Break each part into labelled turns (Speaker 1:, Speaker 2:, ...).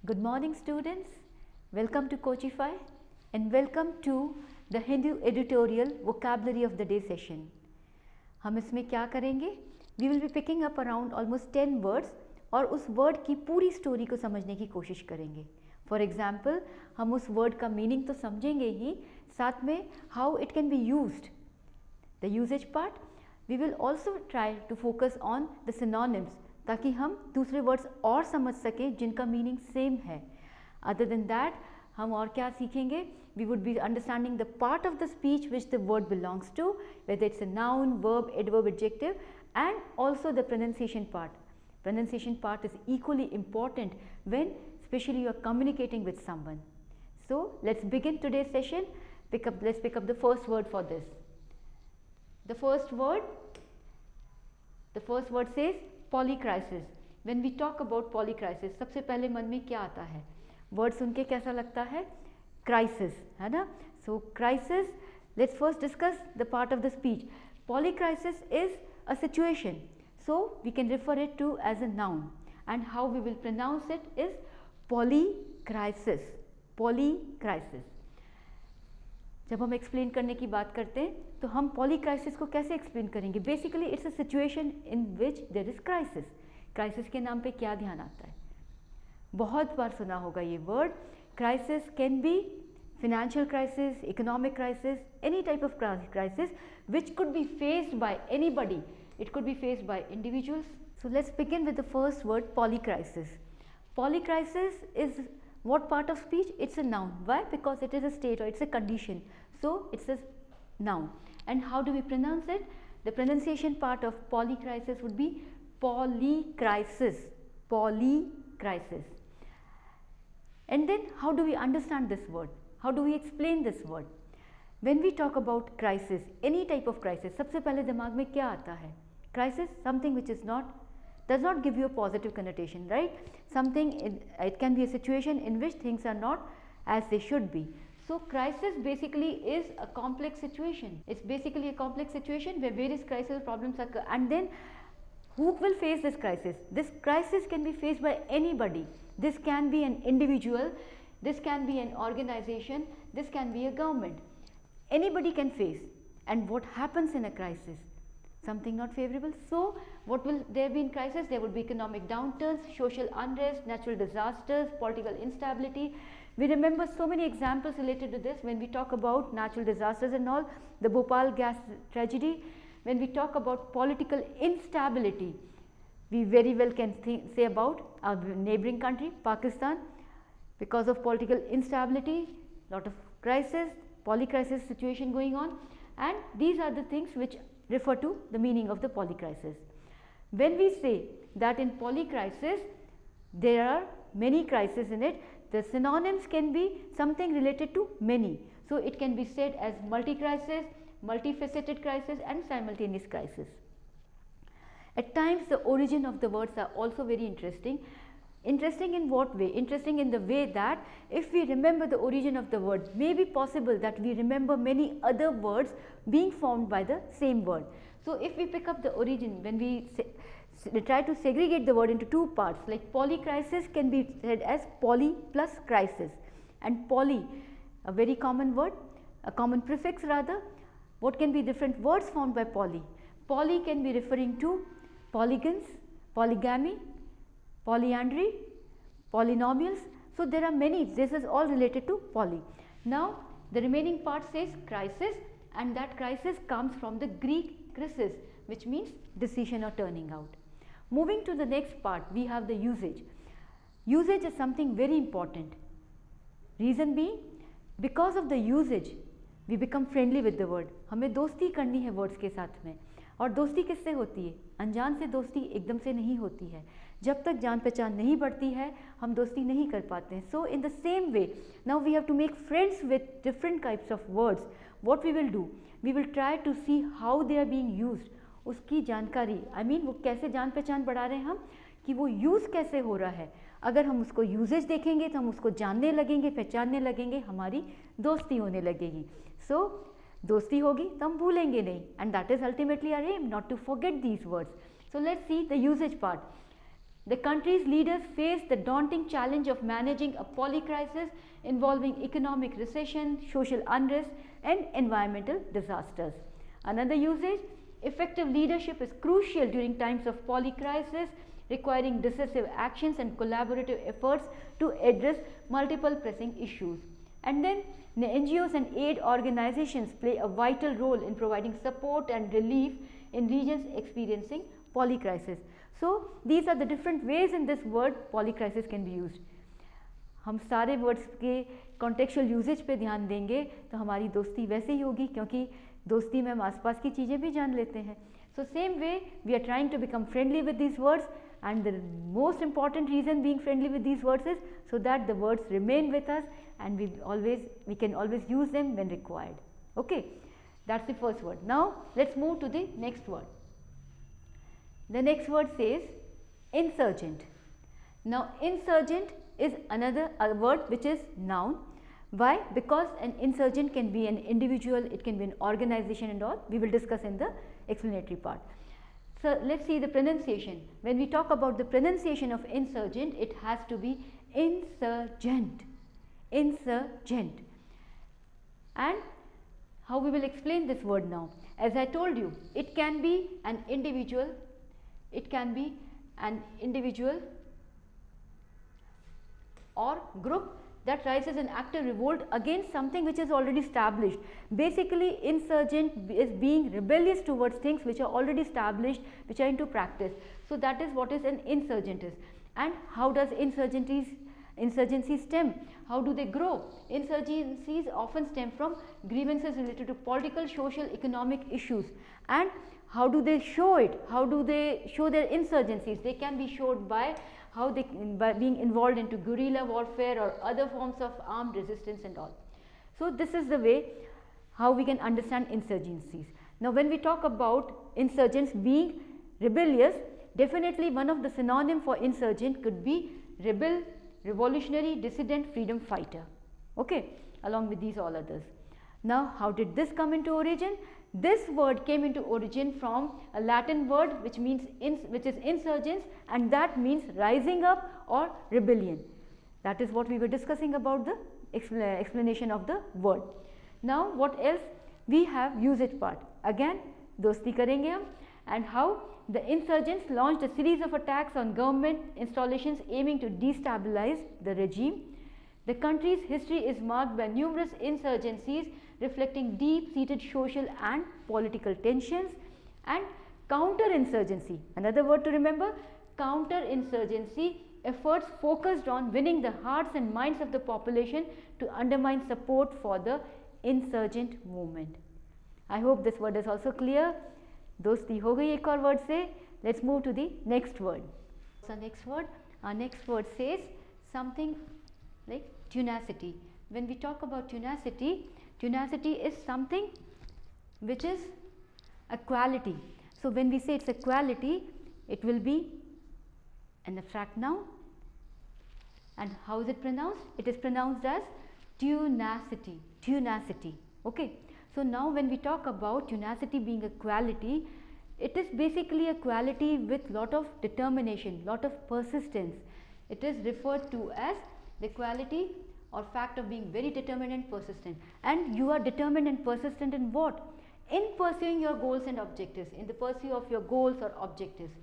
Speaker 1: Good morning students, welcome to Coachify and welcome to the Hindu Editorial Vocabulary of the Day session. हम इसमें क्या करेंगे? We will be picking up around almost 10 words और उस word की पूरी story को समझने की कोशिश करेंगे. For example, हम उस word का meaning तो समझेंगे ही, साथ में how it can be used. The usage part, we will also try to focus on the synonyms ताकि हम दूसरे वर्ड्स और समझ सकें जिनका मीनिंग सेम है. अदर देन दैट हम और क्या सीखेंगे? We would be understanding the part of the speech which the word belongs to, whether it's a noun, verb, adverb, adjective, and also the pronunciation part. Pronunciation part is equally important when especially you are communicating with someone. So let's begin today's session. Let's pick up the first word for this. The first word says polycrisis. When we talk about polycrisis, सबसे पहले मन में क्या आता है? Word सुन के कैसा लगता है? क्राइसिस, है ना? So crisis, let's first discuss the part of the speech. Polycrisis is a situation, so we can refer it to as a noun, and how we will pronounce it is polycrisis. Polycrisis. जब हम explain करने की बात करते हैं तो हम पॉलीक्राइसिस को कैसे एक्सप्लेन करेंगे? Basically it's a situation in which there is crisis. Crisis के नाम पे क्या ध्यान आता है? बहुत बार सुना होगा ये word. Crisis can be financial crisis, economic crisis, any type of crisis which could be faced by anybody. It could be faced by individuals. So let's begin with the first word, polycrisis. Polycrisis is what part of speech? It's a noun. Why? Because it is a state or it's a condition. So it's a noun. And how do we pronounce it? The pronunciation part of polycrisis would be polycrisis. Polycrisis. And then how do we understand this word? How do we explain this word? When we talk about crisis, any type of crisis, सबसे पहले दिमाग में क्या आता है? Crisis, something which is does not give you a positive connotation, right? Something, it can be a situation in which things are not as they should be. So crisis basically is a complex situation. It's basically a complex situation where various crisis problems occur, and then who will face this crisis? This crisis can be faced by anybody. This can be an individual, this can be an organization, this can be a government. Anybody can face. And what happens in a crisis? Something not favorable. So what will there be in crisis? There would be economic downturns, social unrest, natural disasters, political instability. We remember so many examples related to this when we talk about natural disasters and all, the Bhopal gas tragedy. When we talk about political instability, we very well can say about our neighboring country, Pakistan. Because of political instability, lot of crisis, polycrisis situation going on, and these are the things which refer to the meaning of the polycrisis. When we say that in polycrisis there are many crises in it, the synonyms can be something related to many. So it can be said as multi-crisis, multifaceted crisis, and simultaneous crisis. At times the origin of the words are also very interesting. Interesting in what way? Interesting in the way that if we remember the origin of the word, may be possible that we remember many other words being formed by the same word. So if we pick up the origin, when we try to segregate the word into two parts, like polycrisis can be said as poly plus crisis, and poly, a very common word, a common prefix rather. What can be different words formed by poly? Poly can be referring to polygons, polygamy, polyandry, polynomials. So there are many. This is all related to poly. Now the remaining part says crisis, and that crisis comes from the Greek krisis, which means decision or turning out. Moving to the next part, we have the usage. Usage is something very important. Reason being, because of the usage we become friendly with the word. हमें दोस्ती करनी है words के साथ में. और दोस्ती किससे होती है? अनजान से दोस्ती एकदम से नहीं होती है. जब तक जान पहचान नहीं बढ़ती है हम दोस्ती नहीं कर पाते हैं. So in the same way now we have to make friends with different types of words. What we will do, we will try to see how they are being used. उसकी जानकारी, आई मीन वो कैसे जान पहचान बढ़ा रहे हैं हम, कि वो यूज़ कैसे हो रहा है. अगर हम उसको यूजेज देखेंगे तो हम उसको जानने लगेंगे, पहचानने लगेंगे, हमारी दोस्ती होने लगेगी. सो दोस्ती होगी तो हम भूलेंगे नहीं, and that is ultimately our aim, not to forget these words. So let's see the usage part. The country's leaders face the daunting challenge of managing a polycrisis involving economic recession, social unrest and environmental disasters. Another usage, effective leadership is crucial during times of polycrisis, requiring decisive actions and collaborative efforts to address multiple pressing issues. And then the NGOs and aid organizations play a vital role in providing support and relief in regions experiencing polycrisis. So these are the different ways in this word polycrisis can be used. हम सारे words के contextual usage पे ध्यान देंगे तो हमारी दोस्ती वैसे ही होगी, क्योंकि दोस्ती में हम आसपास की चीज़ें भी जान लेते हैं. So same way we are trying to become friendly with these words, and the most important reason being friendly with these words is so that the words remain with us and we can always use them when required. Okay, that's the first word. Now let's move to the next word. The next word says insurgent. Now insurgent is another word which is noun. Why? Because an insurgent can be an individual, it can be an organization and all. We will discuss in the explanatory part. So let's see the pronunciation. When we talk about the pronunciation of insurgent, it has to be insurgent. Insurgent. And how we will explain this word now? As I told you, it can be an individual, or group that rises an active revolt against something which is already established. Basically, insurgent is being rebellious towards things which are already established, which are into practice. So that is what is an insurgent is. And how does insurgency stem? How do they grow? Insurgencies often stem from grievances related to political, social, economic issues. And how do they show it? How do they show their insurgencies? They can be showed by by being involved into guerrilla warfare or other forms of armed resistance and all. So this is the way how we can understand insurgencies. Now when we talk about insurgents being rebellious, definitely one of the synonym for insurgent could be rebel, revolutionary, dissident, freedom fighter. Okay, along with these all others. Now how did this come into origin? This word came into origin from a Latin word which is insurgens, and that means rising up or rebellion. That is what we were discussing about the explanation of the word. Now what else? We have usage part. Again dosti karenge hum, and how the insurgents launched a series of attacks on government installations aiming to destabilize the regime. The country's history is marked by numerous insurgencies reflecting deep-seated social and political tensions. And counterinsurgency, another word to remember, counterinsurgency efforts focused on winning the hearts and minds of the population to undermine support for the insurgent movement. I hope this word is also clear. Dosti ho gayi ek aur word se. Let's move to the next word. So our next word says something like tenacity. When we talk about tenacity is something which is a quality. So when we say it's a quality, it will be an abstract noun. And how is it pronounced? It is pronounced as tenacity. Okay. So now when we talk about tenacity being a quality, it is basically a quality with lot of determination, lot of persistence. It is referred to as the quality or fact of being very determined and persistent. And you are determined and persistent in what? In pursuing your goals and objectives, in the pursuit of your goals or objectives.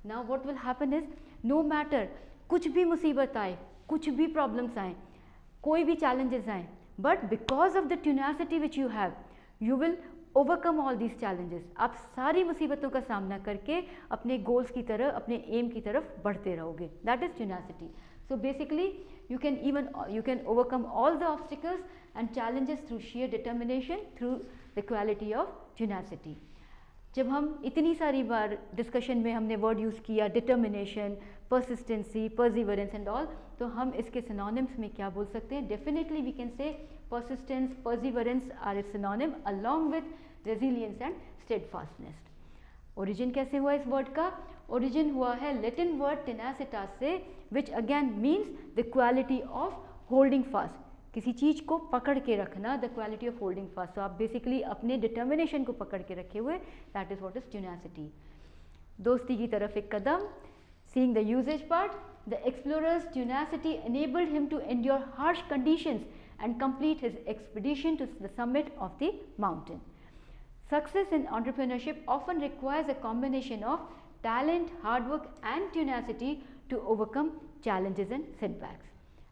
Speaker 1: Now what will happen is, no matter कुछ भी मुसीबत आए, कुछ भी problems आए, कोई भी challenges आए, but because of the tenacity which you have, you will overcome all these challenges. आप सारी मुसीबतों का सामना करके अपने goals की तरफ, अपने aim की तरफ बढ़ते रहोगे. That is tenacity. So basically you can overcome all the obstacles and challenges through sheer determination, through the quality of tenacity. जब हम इतनी सारी बार डिस्कशन में हमने वर्ड यूज़ किया determination, persistency, perseverance and all, तो हम इसके सिनोनिम्स में क्या बोल सकते हैं? Definitely we can say persistence, perseverance are a synonym along with resilience and steadfastness. Origin कैसे हुआ इस वर्ड का? ओरिजिन हुआ है लैटिन वर्ड टेनासिटास से, which again means the quality of holding fast, किसी चीज़ को पकड़ के रखना, the quality of holding fast. तो आप बेसिकली अपने डिटर्मिनेशन को पकड़ के रखे हुए, that is what is tenacity. दोस्ती की तरफ एक कदम, Seeing the usage part, the explorer's tenacity enabled him to endure harsh conditions and complete his expedition to the summit of the mountain. Success in entrepreneurship often requires a combination of talent, hard work and tenacity to overcome challenges and setbacks.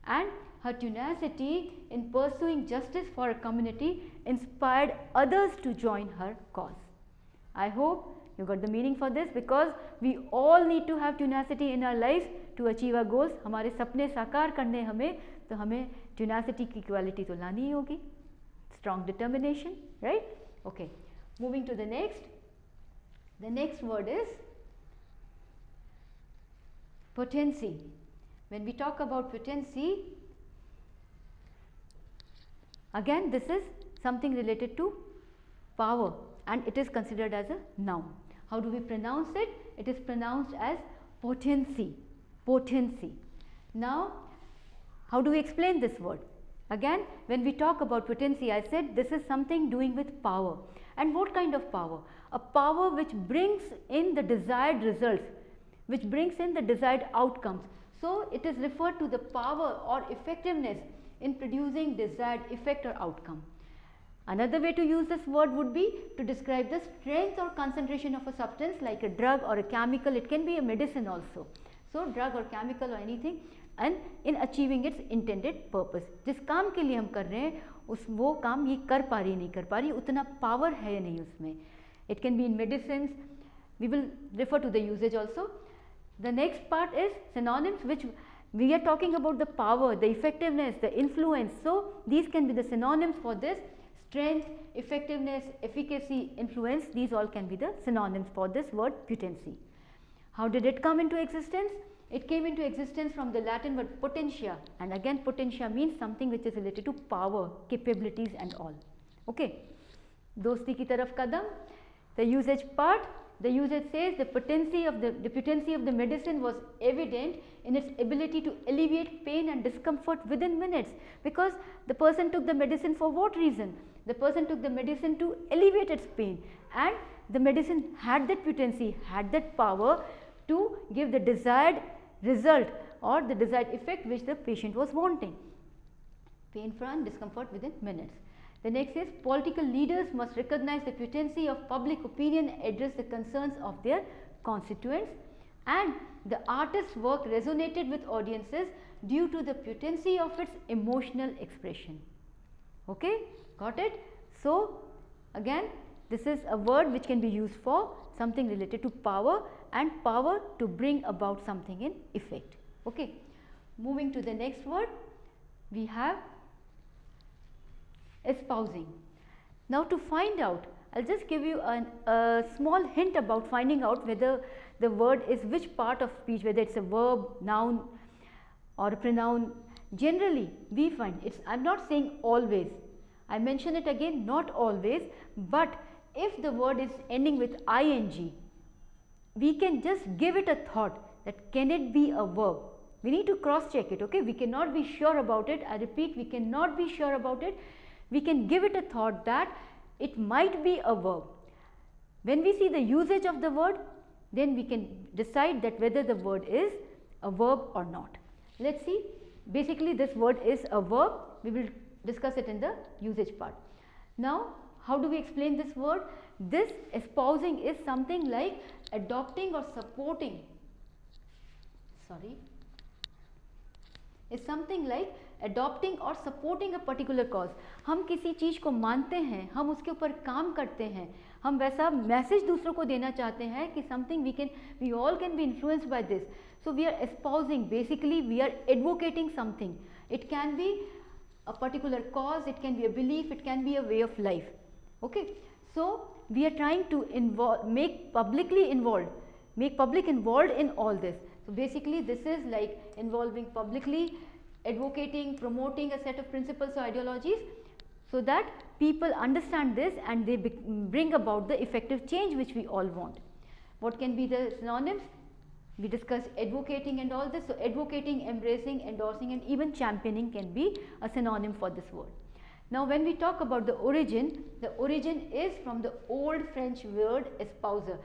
Speaker 1: And her tenacity in pursuing justice for a community inspired others to join her cause. I hope you got the meaning for this, because we all need to have tenacity in our lives to achieve our goals. हमारे सपने साकार करने हमें, तो हमें tenacity की quality तो लानी ही होगी. Strong determination, right? Okay. Moving to the next. The next word is potency. When we talk about potency, again this is something related to power and it is considered as a noun. How do we pronounce it? It is pronounced as potency. Potency. Now, how do we explain this word? Again, when we talk about potency, I said this is something doing with power. And what kind of power? A power which brings in the desired results, which brings in the desired outcomes. So, it is referred to the power or effectiveness in producing desired effect or outcome. Another way to use this word would be to describe the strength or concentration of a substance like a drug or a chemical. It can be a medicine also. So, drug or chemical or anything, and in achieving its intended purpose. जिस काम के लिए हम कर रहे हैं उस वो काम ये कर पा रही नहीं कर पा रही, उतना power है नहीं उसमें. It can be in medicines. We will refer to the usage also. The next part is synonyms, which we are talking about the power, the effectiveness, the influence. So, these can be the synonyms for this. Strength, effectiveness, efficacy, influence, these all can be the synonyms for this word potency. How did it come into existence? It came into existence from the Latin word potentia, and again potentia means something which is related to power, capabilities and all. Okay. Dosti ki taraf kadam. The usage part, the usage says the potency of the medicine was evident in its ability to alleviate pain and discomfort within minutes, because the person took the medicine for what reason? The person took the medicine to alleviate its pain, and the medicine had that potency, had that power to give the desired result or the desired effect which the patient was wanting. Pain and discomfort within minutes. The next is political leaders must recognize the potency of public opinion, address the concerns of their constituents, and the artist's work resonated with audiences due to the potency of its emotional expression. Okay, got it? So, again this is a word which can be used for something related to power and power to bring about something in effect. Okay. Moving to the next word, we have espousing. Now, to find out, I will just give you a small hint about finding out whether the word is which part of speech, whether it is a verb, noun or a pronoun. Generally, we find it's, I am not saying always, I mention it again, not always, but if the word is ending with ing, we can just give it a thought that can it be a verb. We need to cross check it, okay. We cannot be sure about it. I repeat, we cannot be sure about it. We can give it a thought that it might be a verb. When we see the usage of the word, then we can decide that whether the word is a verb or not. Let us see. Basically, this word is a verb. We will discuss it in the usage part. Now, how do we explain this word? This espousing is something like adopting or supporting, is something like adopting or supporting a particular cause. हम किसी चीज़ को मानते हैं, हम उसके ऊपर काम करते हैं, हम वैसा मैसेज दूसरों को देना चाहते हैं कि something we all can be influenced by this. So we are espousing, basically we are advocating something. It can be a particular cause, it can be a belief, it can be a way of life. Okay. So we are trying to make public involved in all this. So basically this is like involving publicly, advocating, promoting a set of principles or ideologies so that people understand this and they bring about the effective change which we all want. What can be the synonyms? We discussed advocating and all this. So advocating, embracing, endorsing and even championing can be a synonym for this word. Now when we talk about the origin is from the old French word espouser,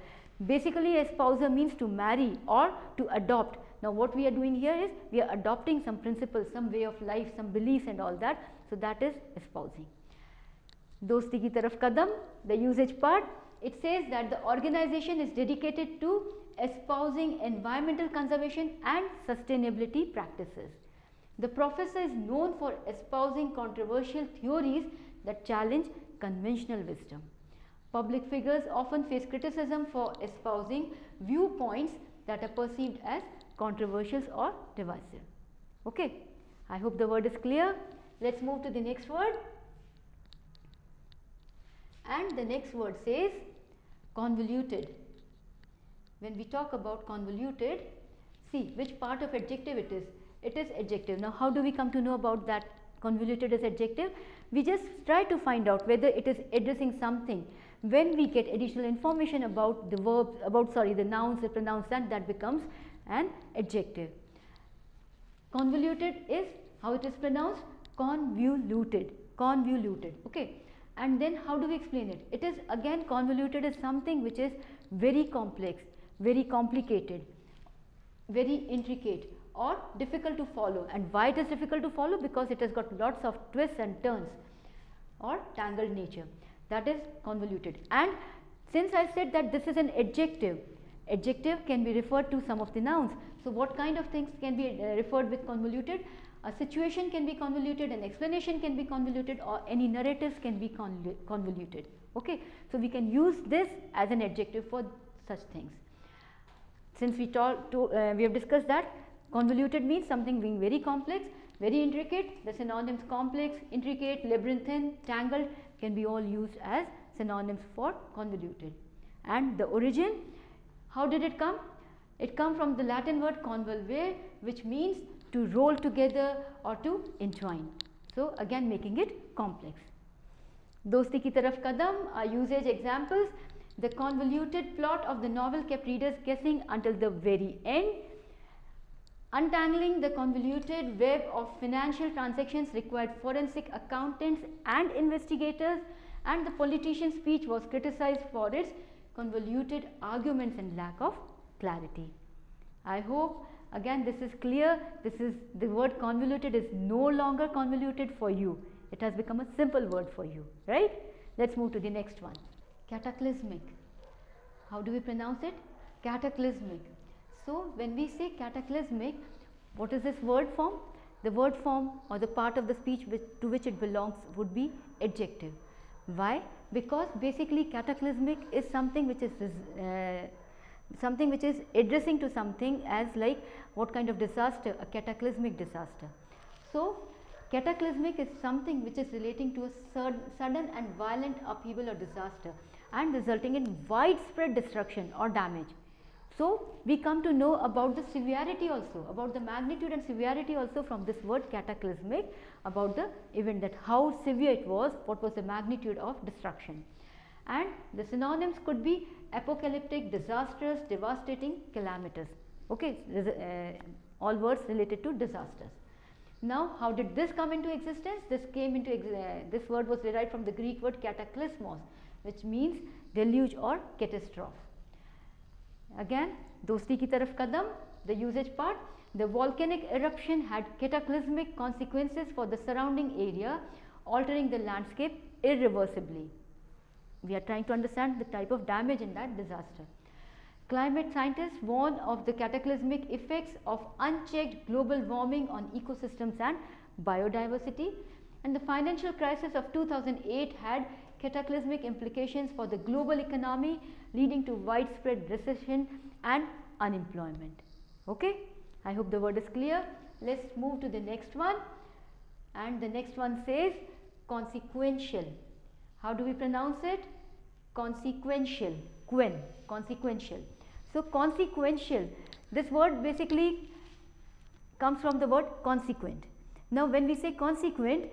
Speaker 1: Basically, espouser means to marry or to adopt. Now what we are doing here is we are adopting some principles, some way of life, some beliefs and all that. So that is espousing. Dosti ki taraf kadam, the usage part, it says that the organization is dedicated to espousing environmental conservation and sustainability practices. The professor is known for espousing controversial theories that challenge conventional wisdom. Public figures often face criticism for espousing viewpoints that are perceived as controversial or divisive. Okay, I hope the word is clear. Let's move to the next word. And the next word says convoluted. When we talk about convoluted, see which part of adjective it is. It is adjective. Now how do we come to know about that convoluted is adjective? We just try to find out whether it is addressing something. When we get additional information about the verbs, the nouns, the pronouns, that becomes an adjective. Convoluted is how it is pronounced? Convoluted. Convoluted. Okay. And then how do we explain it? It is again convoluted is something which is very complex, very complicated, very intricate or difficult to follow. And why it is difficult to follow? Because it has got lots of twists and turns or tangled nature. That is convoluted. And since I said that this is an adjective, adjective can be referred to some of the nouns. So what kind of things can be referred with convoluted? A situation can be convoluted, an explanation can be convoluted, or any narratives can be convoluted. Okay, so we can use this as an adjective for such things. Since we have discussed that convoluted means something being very complex, very intricate. The synonyms complex, intricate, labyrinthine, tangled can be all used as synonyms for convoluted. And the origin, how did it come? It comes from the Latin word convolvere, which means to roll together or to entwine. So again making it complex. Dosti ki taraf kadam are usage examples. The convoluted plot of the novel kept readers guessing until the very end. Untangling the convoluted web of financial transactions required forensic accountants and investigators, and the politician's speech was criticized for its convoluted arguments and lack of clarity. I hope again this is clear. This is the word convoluted is no longer convoluted for you. It has become a simple word for you, right? Let's move to the next one. Cataclysmic. How do we pronounce it? Cataclysmic. So when we say cataclysmic, what is this word form? The word form or the part of the speech to which it belongs would be adjective. Why? Because basically cataclysmic is something which is addressing to something as like what kind of disaster? A cataclysmic disaster. So cataclysmic is something which is relating to a sudden and violent upheaval or disaster and resulting in widespread destruction or damage. So we come to know about the severity also, about the magnitude and severity also from this word cataclysmic, about the event, that how severe it was, what was the magnitude of destruction. And the synonyms could be apocalyptic, disastrous, devastating, calamitous. Okay, all words related to disasters. Now how did this come into existence? This this word was derived from the Greek word cataclysmos, which means deluge or catastrophe. Again, dosti ki taraf kadam, the usage part. The volcanic eruption had cataclysmic consequences for the surrounding area, altering the landscape irreversibly. We are trying to understand the type of damage in that disaster. Climate scientists warn of the cataclysmic effects of unchecked global warming on ecosystems and biodiversity. And the financial crisis of 2008 had cataclysmic implications for the global economy, leading to widespread recession and unemployment. Okay, I hope the word is clear. Let's move to the next one. And the next one says consequential. How do we pronounce it? Consequential. Consequential. So consequential, this word basically comes from the word consequent. Now when we say consequent,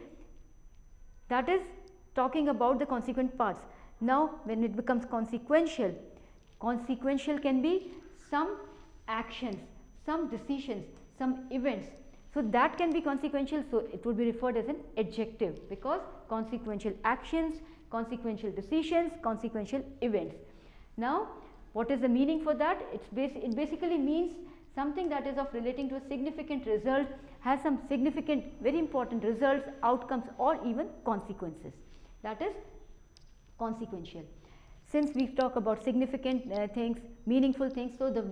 Speaker 1: that is talking about the consequent parts. Now when it becomes consequential, consequential can be some actions, some decisions, some events. So that can be consequential, so it would be referred as an adjective, because consequential actions, consequential decisions, consequential events. Now What is the meaning for that? It basically means something that is of relating to a significant result, has some significant, very important results, outcomes, or even consequences. That is consequential. Since we talk about significant things, meaningful things, so the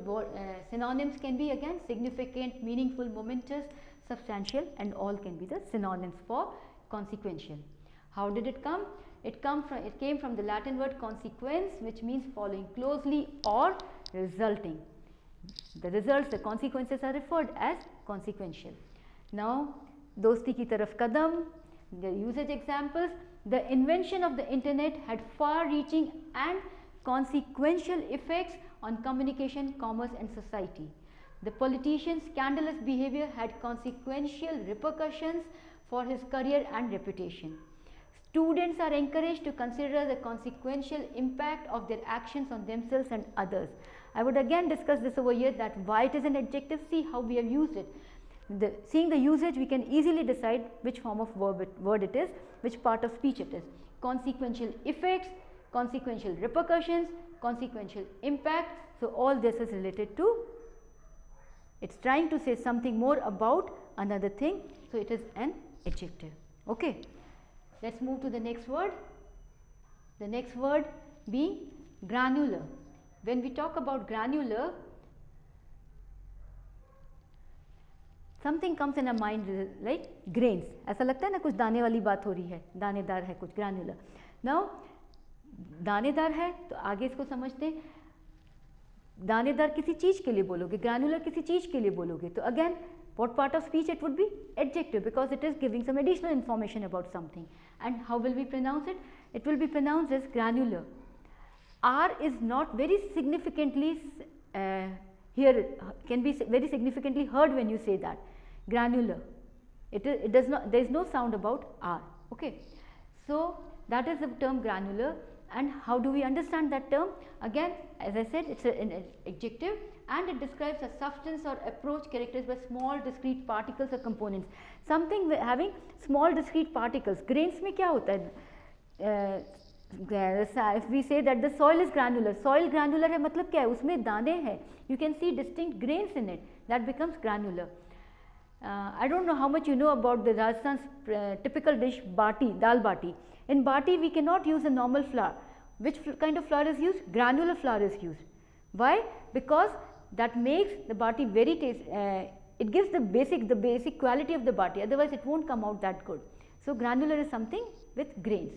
Speaker 1: synonyms can be again significant, meaningful, momentous, substantial, and all can be the synonyms for consequential. How did it come? It came from the Latin word consequens, which means following closely or resulting. The results, the consequences are referred as consequential. Now, dosti ki taraf kadam, the usage examples. The invention of the internet had far-reaching and consequential effects on communication, commerce, and society. The politician's scandalous behavior had consequential repercussions for his career and reputation. Students are encouraged to consider the consequential impact of their actions on themselves and others. I would again discuss this over here, that why it is an adjective. See how we have used it. Seeing the usage, we can easily decide which form of word it is, which part of speech it is. Consequential effects, consequential repercussions, consequential impact. So all this is related to, it's trying to say something more about another thing. So it is an adjective. Okay. Let's move to the next word. The next word being granular. When we talk about granular, something comes in our mind like grains. ऐसा लगता है ना कुछ दाने वाली बात हो रही है, दानेदार है कुछ, granular. Now दानेदार है तो आगे इसको समझते हैं. दानेदार किसी चीज के लिए बोलोगे, granular किसी चीज के लिए बोलोगे, तो again what part of speech it would be? Adjective, because it is giving some additional information about something. And how will we pronounce it? It will be pronounced as granular. R is not very significantly here, can be very significantly heard when you say that. Granular. It does not, there is no sound about R. Okay. So that is the term granular. And how do we understand that term? Again, as I said, it's an adjective, and it describes a substance or approach characterized by small discrete particles or components. Something having small discrete particles. Grains में क्या होता है? If we say that the soil is granular, soil granular है मतलब क्या है? उसमें दाने हैं. You can see distinct grains in it. That becomes granular. I don't know how much you know about the Rajasthan's typical dish bati, dal bati. In bati, we cannot use a normal flour. Which kind of flour is used? Granular flour is used. Why? Because that makes the bati very tasty. It gives the basic quality of the bati. Otherwise, it won't come out that good. So
Speaker 2: granular is something with grains.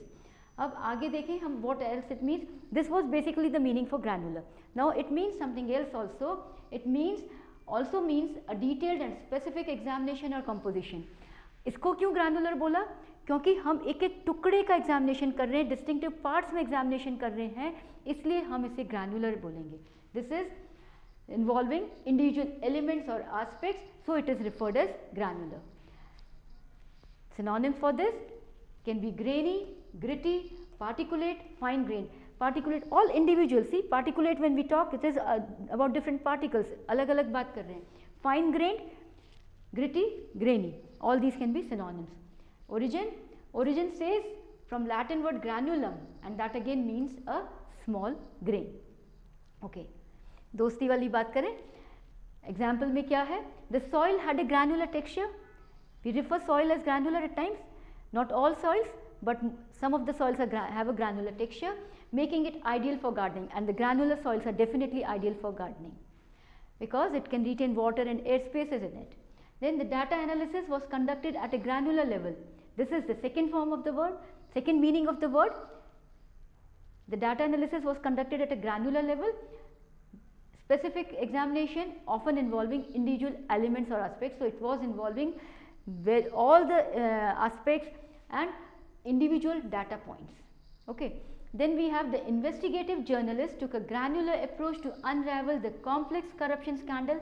Speaker 2: अब आगे देखें हम what else it means. This was basically the meaning for granular. Now it means something else also. It also means a detailed and specific examination or composition. इसको क्यों granular बोला? क्योंकि हम एक एक टुकड़े का एग्जामिनेशन कर रहे हैं, डिस्टिंक्टिव पार्ट्स में एग्जामिनेशन कर रहे हैं, इसलिए हम इसे ग्रैनुलर बोलेंगे. This is involving individual elements और aspects, so it is referred as granular. Synonyms for this can be grainy, gritty, particulate, fine grained. Particulate, all individual. See, particulate when we talk, it is about different particles. अलग अलग बात कर रहे हैं. Fine grained, gritty, grainy. All these can be synonyms. Origin says from Latin word granulum, and that again means a small grain. Okay. दोस्ती वाली बात करें. Example में क्या है? The soil had a granular texture. We refer soil as granular at times. Not all soils, but some of the soils have a granular texture, making it ideal for gardening. And the granular soils are definitely ideal for gardening because it can retain water and air spaces in it. Then the data analysis was conducted at a granular level. This is the second form of the word, second meaning of the word. The data analysis was conducted at a granular level. Specific examination often involving individual elements or aspects. So it was involving all the aspects and individual data points. Okay. Then we have the investigative journalist took a granular approach to unravel the complex corruption scandal,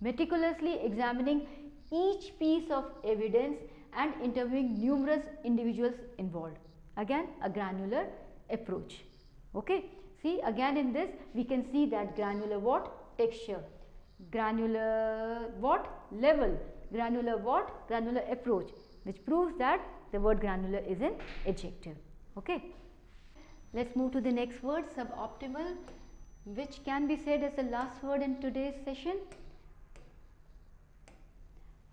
Speaker 2: meticulously examining each piece of evidence and interviewing numerous individuals involved. Again, a granular approach. Okay. See, again in this we can see that granular what? Texture. Granular what? Level. Granular what? Granular approach, which proves that the word granular is an adjective. Okay. Let's move to the next word, suboptimal.
Speaker 1: which can be said as the last word in today's session?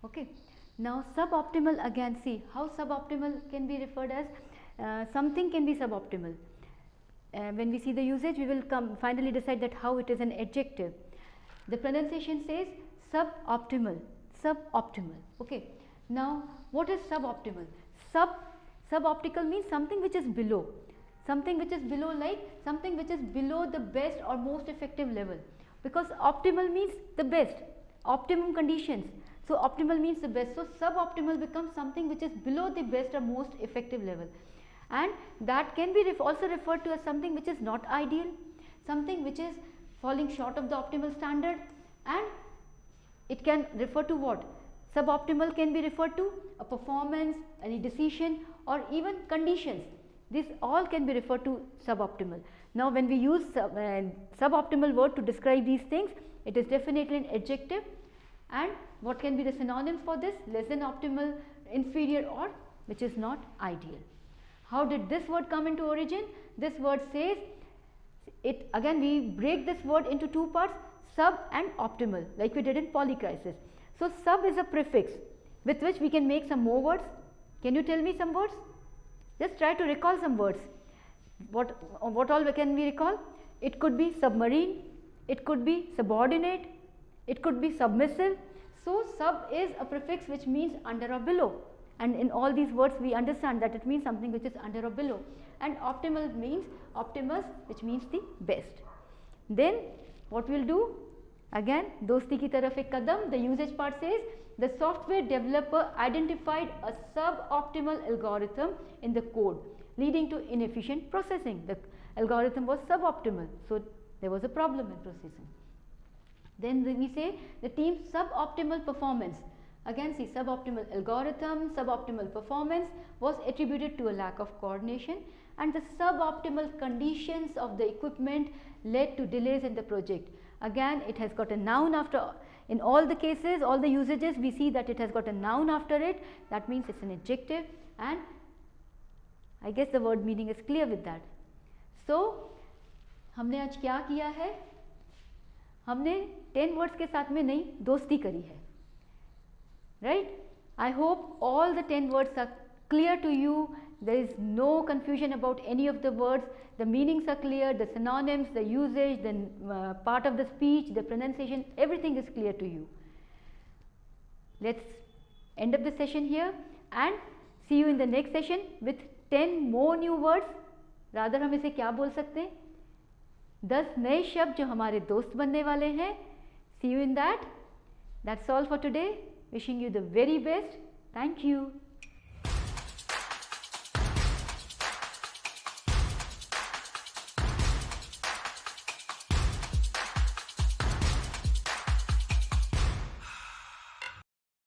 Speaker 1: Okay, now suboptimal, again see how suboptimal can be referred as. Something can be suboptimal. When we see the usage, we will finally decide that how it is an adjective. The pronunciation says suboptimal, suboptimal. Okay, now what is suboptimal? Suboptimal means something which is below. Something which is below, like something which is below the best or most effective level, because optimal means the best, optimum conditions. So optimal means the best. So suboptimal becomes something which is below the best or most effective level, and that can be also referred to as something which is not ideal, something which is falling short of the optimal standard. And it can refer to what? Suboptimal can be referred to a performance, any decision, or even conditions. This all can be referred to suboptimal. Now when we use suboptimal word to describe these things, it is definitely an adjective. And what can be the synonyms for this? Less than optimal, inferior, or which is not ideal. How did this word come into origin? This word says, it again we break this word into two parts, sub and optimal, like we did in polycrisis. So sub is a prefix with which we can make some more words. Can you tell me some words? Just try to recall some words. What all can we recall? It could be submarine, it could be subordinate, it could be submissive. So sub is a prefix which means under or below, and in all these words we understand that it means something which is under or below. And optimal means optimus, which means the best. Then what we will do? Again, dosti ki taraf ek kadam. The usage part says, the software developer identified a suboptimal algorithm in the code, leading to inefficient processing. The algorithm was suboptimal, so there was a problem in processing. Then we say the team's suboptimal performance. Again see, suboptimal algorithm, suboptimal performance was attributed to a lack of coordination, and the suboptimal conditions of the equipment led to delays in the project. Again, it has got a noun after. In all the cases, all the usages, we see that it has got a noun after it. That means it's an adjective, and I guess the word meaning is clear with that. So हमने आज क्या किया है? हमने 10 words के साथ में नई दोस्ती करी है, right? I hope all the 10 words are clear to you. There is no confusion about any of the words. The meanings are clear, the synonyms, the usage, the part of the speech, the pronunciation, everything is clear to you. Let's end up the session here and see you in the next session with 10 more new words. Rather हम इसे क्या बोल सकते हैं? 10 नए शब्द जो हमारे दोस्त बनने वाले हैं. See you in that. That's all for today. Wishing you the very best. Thank you.